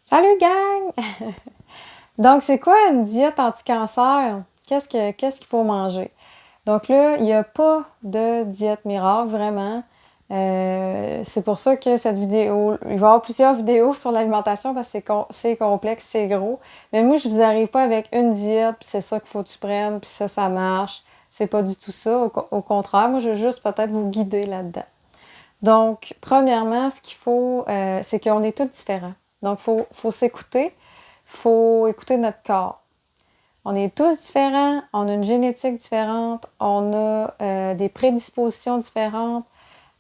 Salut gang! Donc, c'est quoi une diète anti-cancer? Qu'est-ce qu'il faut manger? Donc là, il n'y a pas de diète miracle, vraiment. C'est pour ça que cette vidéo, il va y avoir plusieurs vidéos sur l'alimentation parce que c'est complexe, c'est gros. Mais moi, je vous arrive pas avec une diète, puis c'est ça qu'il faut que tu prennes, puis ça marche. C'est pas du tout ça. Au contraire, moi, je veux juste peut-être vous guider là-dedans. Donc, premièrement, ce qu'il faut, c'est qu'on est tous différents. Donc, faut s'écouter, faut écouter notre corps. On est tous différents, on a une génétique différente, on a des prédispositions différentes.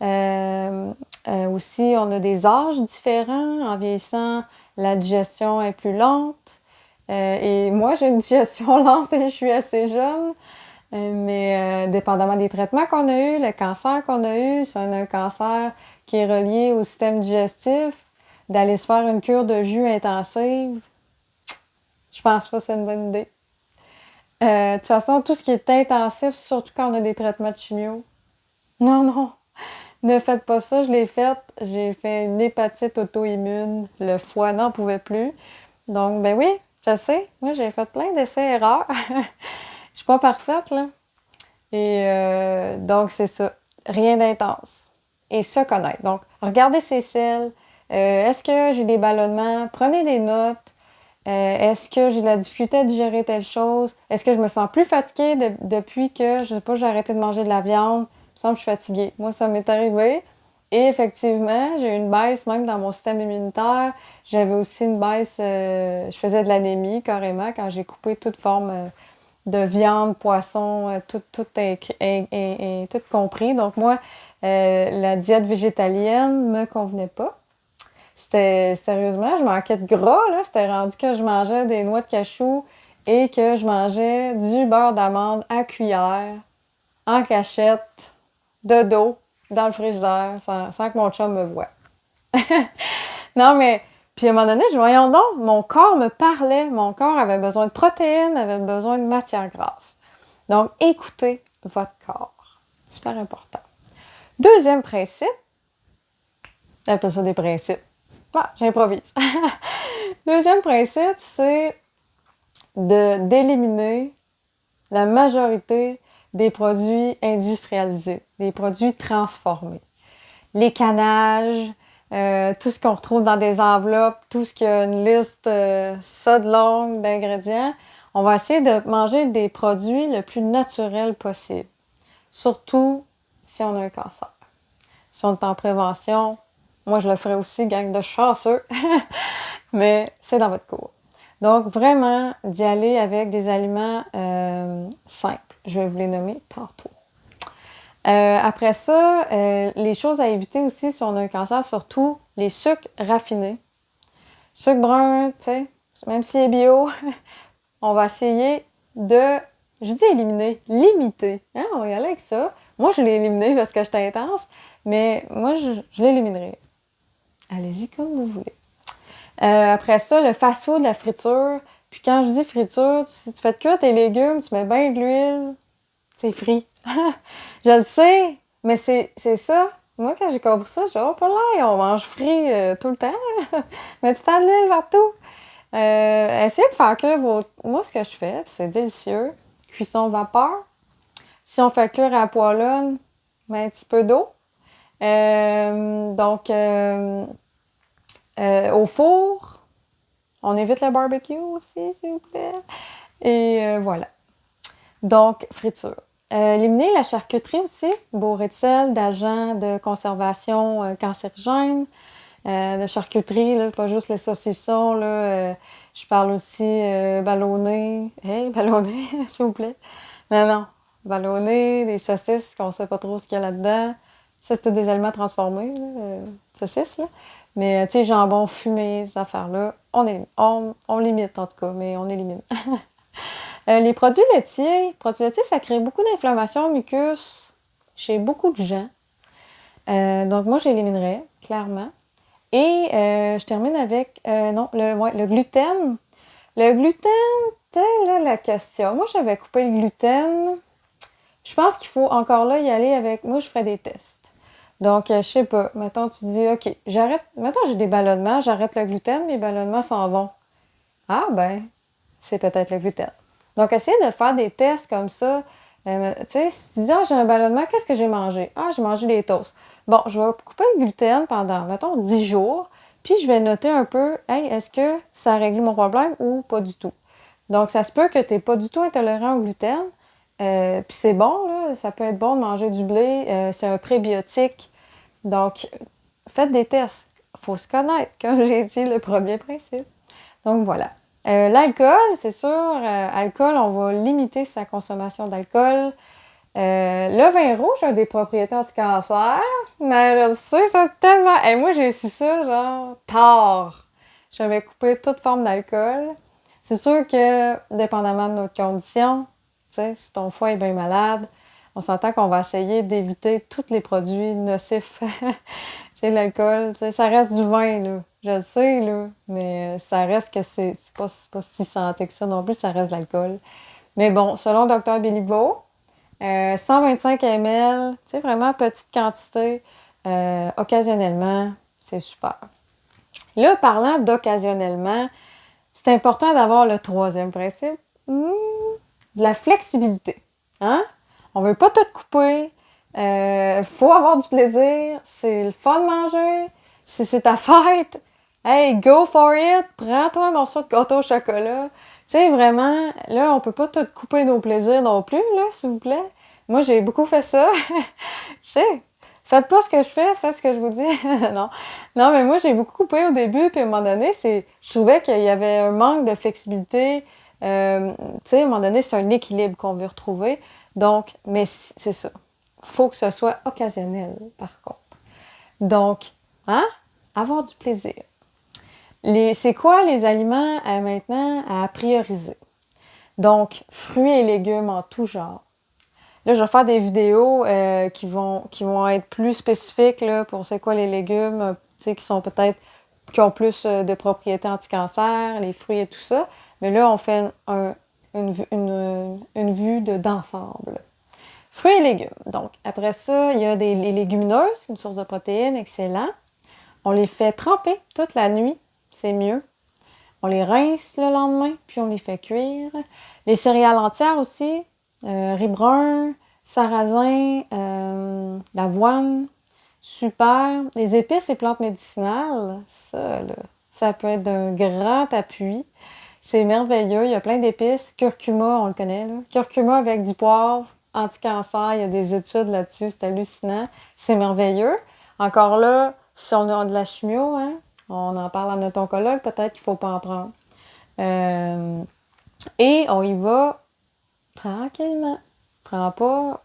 Aussi, on a des âges différents. En vieillissant, la digestion est plus lente. Et moi, j'ai une digestion lente et je suis assez jeune. Mais dépendamment des traitements qu'on a eus, le cancer qu'on a eu, si on a un cancer qui est relié au système digestif, d'aller se faire une cure de jus intensive, je pense pas que c'est une bonne idée. De toute façon, tout ce qui est intensif, surtout quand on a des traitements de chimio, non, non, ne faites pas ça. Je l'ai fait. J'ai fait une hépatite auto-immune. Le foie n'en pouvait plus. Donc, ben oui, je sais. Moi, j'ai fait plein d'essais-erreurs. Je suis pas parfaite, là. Et donc, c'est ça. Rien d'intense. Et se connaître. Donc, regardez ses selles. Est-ce que j'ai des ballonnements? Prenez des notes. Est-ce que j'ai de la difficulté à digérer telle chose? Est-ce que je me sens plus fatiguée depuis que, je sais pas, j'ai arrêté de manger de la viande? Il me semble que je suis fatiguée. Moi, ça m'est arrivé. Et effectivement, j'ai eu une baisse même dans mon système immunitaire. J'avais aussi une baisse, je faisais de l'anémie carrément quand j'ai coupé toute forme de viande, poisson, tout compris. Donc moi, la diète végétalienne me convenait pas. C'était, sérieusement, je manquais de gras, là. C'était rendu que je mangeais des noix de cachou et que je mangeais du beurre d'amande à cuillère, en cachette, de dos, dans le frigidaire, sans que mon chum me voie. Non, mais, puis à un moment donné, voyons donc, mon corps me parlait. Mon corps avait besoin de protéines, avait besoin de matière grasse. Donc, écoutez votre corps. Super important. Deuxième principe, j'appelle ça des principes. Ah, j'improvise. Deuxième principe, c'est d'éliminer la majorité des produits industrialisés, des produits transformés. Les canages, tout ce qu'on retrouve dans des enveloppes, tout ce qui a une liste ça de longue d'ingrédients. On va essayer de manger des produits le plus naturels possible. Surtout si on a un cancer. Si on est en prévention, moi je le ferais aussi, gang de chanceux, mais c'est dans votre cours. Donc vraiment d'y aller avec des aliments simples. Je vais vous les nommer tantôt. Après ça, les choses à éviter aussi si on a un cancer, surtout les sucres raffinés. Sucre brun, tu sais, même s'il est bio, on va essayer de, je dis éliminer, limiter. Hein? On va y aller avec ça. Moi, je l'ai éliminé parce que j'étais intense, mais moi, je l'éliminerai. Allez-y comme vous voulez. Après ça, le fast-food, la friture. Puis quand je dis friture, si tu fais cuire tes légumes, tu mets bien de l'huile, c'est frit. Je le sais, mais c'est ça. Moi, quand j'ai compris ça, j'ai dit, oh, pas là, on mange frit tout le temps. Mais tu t'as de l'huile partout. Essayez de faire cuire vos... Moi, ce que je fais, c'est délicieux, cuisson vapeur. Si on fait cuire à la poêlonne, ben, un petit peu d'eau. Donc, au four, on évite le barbecue aussi, s'il vous plaît. Et voilà. Donc, friture. Éliminer la charcuterie aussi, bourrée de sel, d'agents de conservation cancérigènes, de charcuterie, là, pas juste les saucissons, là, je parle aussi ballonné. Hey, ballonné, s'il vous plaît. Non, non, ballonné, des saucisses qu'on sait pas trop ce qu'il y a là-dedans. Ça, c'est tous des aliments transformés, là, saucisses, là. Mais, tu sais, jambon fumé, ces affaires-là, on limite en tout cas, mais on élimine. Les produits laitiers, ça crée beaucoup d'inflammation mucus chez beaucoup de gens. Donc, moi, j'éliminerais, clairement. Et je termine avec, non, le gluten. Le gluten, telle est la question. Moi, j'avais coupé le gluten. Je pense qu'il faut encore là y aller avec, moi, je ferais des tests. Donc, je sais pas, mettons, tu dis, OK, j'arrête, mettons, j'ai des ballonnements, j'arrête le gluten, mes ballonnements s'en vont. Ah, ben, c'est peut-être le gluten. Donc, essayez de faire des tests comme ça. Tu sais, si tu dis, ah, j'ai un ballonnement, qu'est-ce que j'ai mangé? Ah, j'ai mangé des toasts. Bon, je vais couper le gluten pendant, mettons, 10 jours, puis je vais noter un peu, hey, est-ce que ça a réglé mon problème ou pas du tout? Donc, ça se peut que tu n'es pas du tout intolérant au gluten. Puis c'est bon, là, ça peut être bon de manger du blé. C'est un prébiotique. Donc, faites des tests. Il faut se connaître, comme j'ai dit, le premier principe. Donc, voilà. L'alcool, c'est sûr, alcool, on va limiter sa consommation d'alcool. Le vin rouge a des propriétés anti-cancer, mais je sais, j'ai tellement... Et moi, j'ai su ça, genre, tard. J'avais coupé toute forme d'alcool. C'est sûr que, dépendamment de notre condition, tu sais, si ton foie est bien malade, on s'entend qu'on va essayer d'éviter tous les produits nocifs. C'est l'alcool, tu sais, ça reste du vin, là. Je le sais, là, mais ça reste que c'est pas si santé que ça non plus, ça reste de l'alcool. Mais bon, selon Dr Béliveau, 125 ml, tu sais, vraiment petite quantité, occasionnellement, c'est super. Là, parlant d'occasionnellement, c'est important d'avoir le troisième principe, de la flexibilité. Hein? On veut pas tout couper. Faut avoir du plaisir. C'est le fun de manger. Si c'est ta fête, hey, go for it! Prends-toi un morceau de gâteau au chocolat. Tu sais, vraiment, là, on peut pas tout couper nos plaisirs non plus, là, s'il vous plaît. Moi, j'ai beaucoup fait ça. Je sais, faites pas ce que je fais, faites ce que je vous dis. Non. Non, mais moi, j'ai beaucoup coupé au début, puis à un moment donné, je trouvais qu'il y avait un manque de flexibilité. Tu sais, à un moment donné, c'est un équilibre qu'on veut retrouver. Donc, mais c'est ça. Il faut que ce soit occasionnel, par contre. Donc, hein? Avoir du plaisir. C'est quoi les aliments maintenant à prioriser? Donc, fruits et légumes en tout genre. Là, je vais faire des vidéos qui vont être plus spécifiques là, pour c'est quoi les légumes, tu sais, qui ont plus de propriétés anti-cancer, les fruits et tout ça. Mais là, on fait une vue d'ensemble. Fruits et légumes. Donc, après ça, il y a les légumineuses, une source de protéines, excellent. On les fait tremper toute la nuit, c'est mieux. On les rince le lendemain, puis on les fait cuire. Les céréales entières aussi, riz brun, sarrasin, d'avoine, super. Les épices et plantes médicinales, ça, là, ça peut être d'un grand appui. C'est merveilleux, il y a plein d'épices. Curcuma, on le connaît, là. Curcuma avec du poivre, anti-cancer, il y a des études là-dessus, c'est hallucinant. C'est merveilleux. Encore là, si on a de la chimio, hein, on en parle à notre oncologue, peut-être qu'il ne faut pas en prendre. Et on y va tranquillement. Prends pas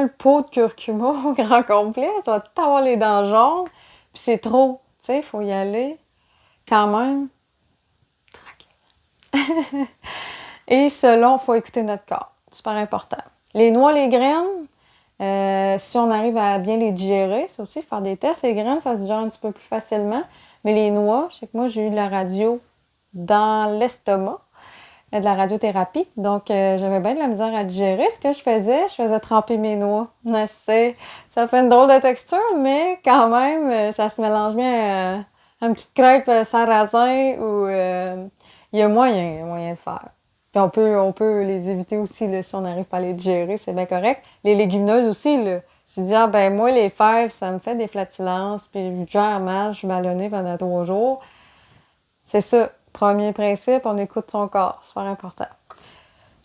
le pot de curcuma au grand complet, tu vas tout avoir les dents jaunes, puis c'est trop. Tu sais, il faut y aller quand même tranquille. Et selon, il faut écouter notre corps. Super important. Les noix, les graines, si on arrive à bien les digérer, c'est aussi faire des tests. Les graines, ça se digère un petit peu plus facilement. Mais les noix, je sais que moi, j'ai eu de la radio dans l'estomac, de la radiothérapie. Donc, j'avais bien de la misère à digérer. Ce que je faisais tremper mes noix. Ça fait une drôle de texture, mais quand même, ça se mélange bien à une petite crêpe sarrasin ou il y a moyen de faire. Puis on peut les éviter aussi là, si on n'arrive pas à les digérer, c'est bien correct. Les légumineuses aussi, là. Tu dis, ah ben moi, les fèves, ça me fait des flatulences, puis je gère mal, je suis ballonnée pendant 3 jours. C'est ça. Premier principe, on écoute son corps. Super important.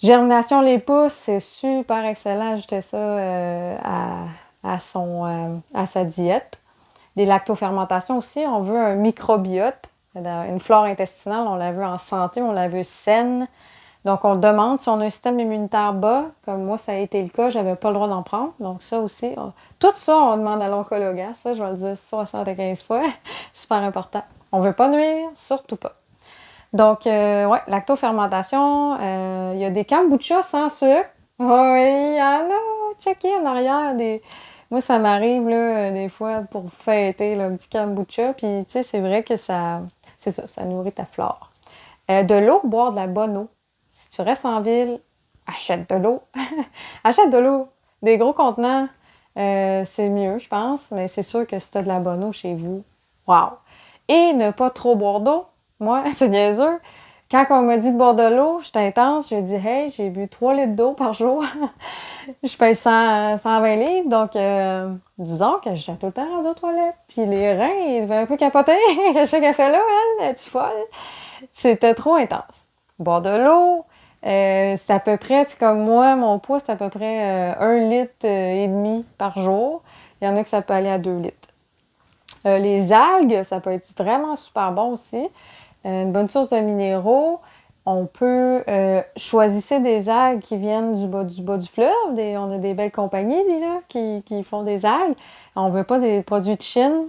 Germination les pousses, c'est super excellent. Ajouter ça à sa diète. Les lactofermentations aussi, on veut un microbiote, une flore intestinale, on la veut en santé, on la veut saine. Donc, on demande si on a un système immunitaire bas, comme moi, ça a été le cas, j'avais pas le droit d'en prendre. Donc, ça aussi, tout ça, on demande à l'oncologue. Hein? Ça, je vais le dire 75 fois. Super important. On veut pas nuire, surtout pas. Donc, ouais, lactofermentation, il y a des kombucha sans sucre. Oui, il y en a, checker en arrière. Moi, ça m'arrive, là, des fois, pour fêter, là, un petit kombucha. Puis, tu sais, c'est vrai que c'est ça, ça nourrit ta flore. De l'eau, boire de la bonne eau. Si tu restes en ville, achète de l'eau. Achète de l'eau. Des gros contenants. c'est mieux, je pense. Mais c'est sûr que si tu as de la bonne eau chez vous, wow! Et ne pas trop boire d'eau. Moi, c'est niaiseux. Quand on m'a dit de boire de l'eau, j'étais intense. J'ai dit, hey, j'ai bu 3 litres d'eau par jour. Je paye 120 livres, donc disons que j'étais tout le temps rendue aux toilettes. Puis les reins, ils devaient un peu capoter. Qu'est-ce qu'elle fait là, elle? Es-tu folle? C'était trop intense. Boire de l'eau, c'est à peu près, comme moi, mon poids, c'est à peu près 1 litre et demi par jour. Il y en a que ça peut aller à 2 litres. Les algues, ça peut être vraiment super bon aussi. Une bonne source de minéraux. On peut choisir des algues qui viennent du bas du fleuve. On a des belles compagnies là, qui font des algues. On ne veut pas des produits de Chine.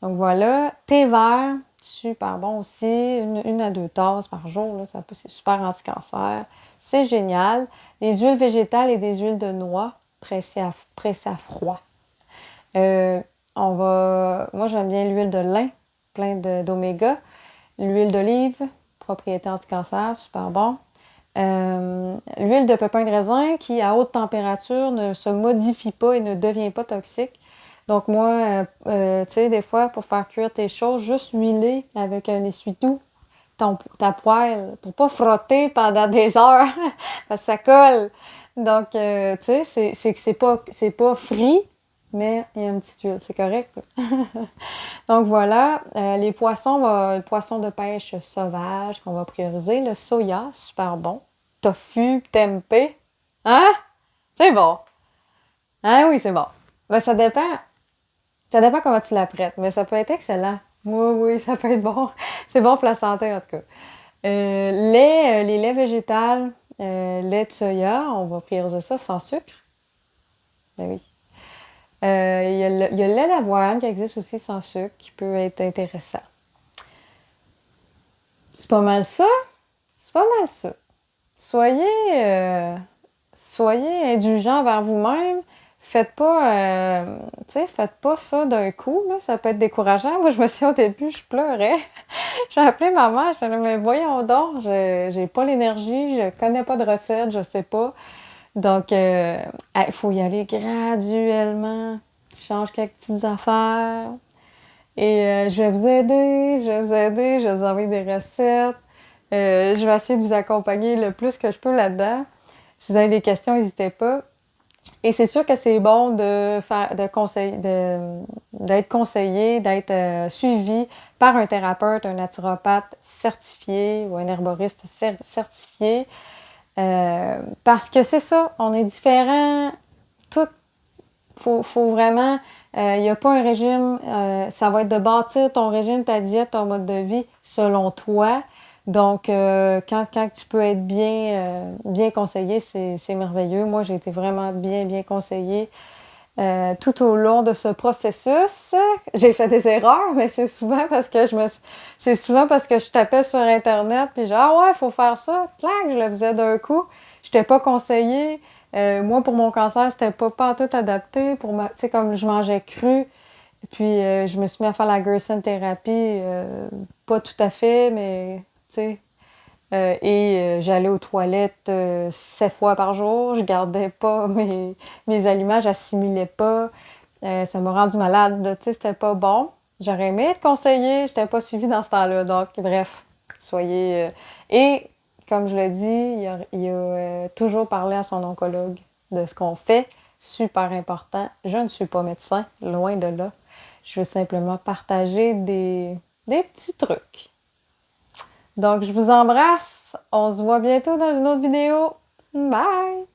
Donc voilà. Thé vert, super bon aussi. Une à 2 tasses par jour. Là, c'est super anti-cancer. C'est génial. Les huiles végétales et des huiles de noix pressées à froid. Moi, j'aime bien l'huile de lin, plein d'oméga. L'huile d'olive, propriété anti-cancer, super bon. L'huile de pépin de raisin qui, à haute température, ne se modifie pas et ne devient pas toxique. Donc moi, tu sais, des fois, pour faire cuire tes choses, juste huiler avec un essuie-tout ta poêle pour pas frotter pendant des heures parce que ça colle. Donc, tu sais, c'est pas frit, mais il y a une petite huile, c'est correct. Donc voilà, les poissons, le poisson de pêche sauvage qu'on va prioriser, le soya, super bon. Tofu, tempeh, hein? C'est bon. Hein, oui, c'est bon. Ben, ça dépend. Ça dépend comment tu l'apprêtes, mais ça peut être excellent. Oui, oui, ça peut être bon. C'est bon pour la santé, en tout cas. Les laits végétales, lait de soya, on va prioriser ça sans sucre. Ben oui. Il y a le lait d'avoine qui existe aussi sans sucre, qui peut être intéressant. C'est pas mal ça. C'est pas mal ça. Soyez indulgents vers vous-même. Faites pas ça d'un coup, là. Ça peut être décourageant. Moi, je me suis au début, je pleurais. J'ai appelé ma mère, je disais, mais voyons donc, j'ai pas l'énergie, je connais pas de recette, je sais pas. Donc, il faut y aller graduellement. Je change quelques petites affaires. Et je vais vous aider, je vais vous aider, je vais vous envoyer des recettes. Je vais essayer de vous accompagner le plus que je peux là-dedans. Si vous avez des questions, n'hésitez pas. Et c'est sûr que c'est bon d'être conseillé, d'être suivi par un thérapeute, un naturopathe certifié ou un herboriste certifié. Parce que c'est ça, on est différents. Tout, faut vraiment... Il n'y a pas un régime, ça va être de bâtir ton régime, ta diète, ton mode de vie selon toi. Donc, quand tu peux être bien conseillé, c'est merveilleux. Moi, j'ai été vraiment bien conseillée tout au long de ce processus. J'ai fait des erreurs, mais c'est souvent parce que je tapais sur Internet puis genre, ah ouais, il faut faire ça. Clac, je le faisais d'un coup. Je n'étais pas conseillée. Moi, pour mon cancer, c'était pas tout adapté. Tu sais, comme je mangeais cru, puis je me suis mis à faire la Gerson thérapie. Pas tout à fait, mais tu sais. J'allais aux toilettes 7 fois par jour. Je gardais pas mes aliments, j'assimilais pas. Ça m'a rendu malade. Tu sais, c'était pas bon. J'aurais aimé être conseillée, je n'étais pas suivie dans ce temps-là. Donc, bref, soyez... Et, comme je l'ai dit, il a toujours parlé à son oncologue de ce qu'on fait. Super important. Je ne suis pas médecin, loin de là. Je veux simplement partager des petits trucs. Donc, je vous embrasse. On se voit bientôt dans une autre vidéo. Bye!